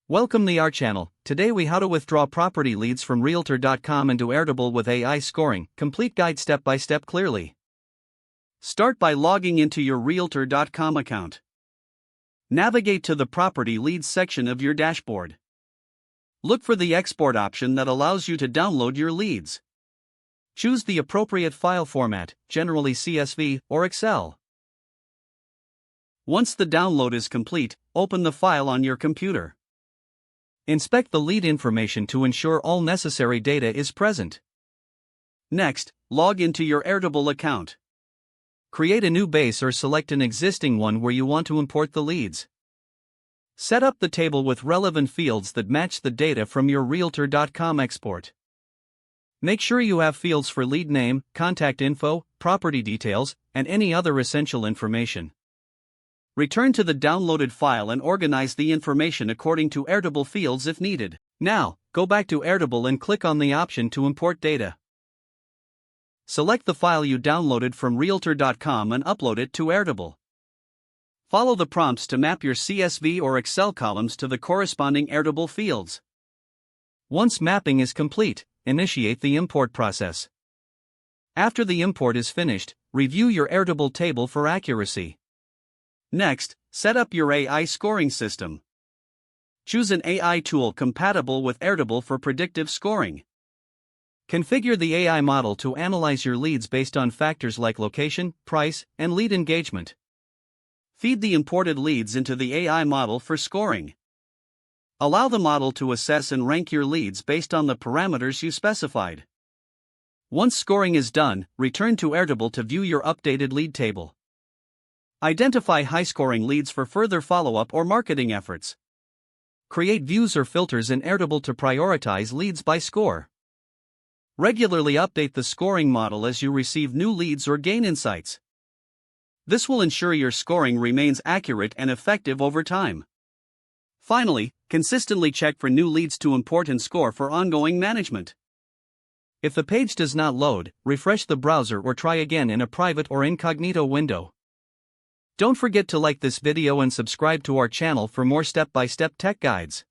Welcome to our channel. Today we how to withdraw property leads from Realtor.com into Airtable with AI scoring. Complete guide step by step clearly. Start by logging into your Realtor.com account. Navigate to the property leads section of your dashboard. Look for the export option that allows you to download your leads. Choose the appropriate file format, generally CSV or Excel. Once the download is complete, open the file on your computer. Inspect the lead information to ensure all necessary data is present. Next, log into your Airtable account. Create a new base or select an existing one where you want to import the leads. Set up the table with relevant fields that match the data from your Realtor.com export. Make sure you have fields for lead name, contact info, property details, and any other essential information. Return to the downloaded file and organize the information according to Airtable fields if needed. Now, go back to Airtable and click on the option to import data. Select the file you downloaded from Realtor.com and upload it to Airtable. Follow the prompts to map your CSV or Excel columns to the corresponding Airtable fields. Once mapping is complete, initiate the import process. After the import is finished, review your Airtable table for accuracy. Next, set up your AI scoring system. Choose an AI tool compatible with Airtable for predictive scoring. Configure the AI model to analyze your leads based on factors like location, price, and lead engagement. Feed the imported leads into the AI model for scoring. Allow the model to assess and rank your leads based on the parameters you specified. Once scoring is done, return to Airtable to view your updated lead table. Identify high-scoring leads for further follow-up or marketing efforts. Create views or filters in Airtable to prioritize leads by score. Regularly update the scoring model as you receive new leads or gain insights. This will ensure your scoring remains accurate and effective over time. Finally, consistently check for new leads to import and score for ongoing management. If the page does not load, refresh the browser or try again in a private or incognito window. Don't forget to like this video and subscribe to our channel for more step-by-step tech guides.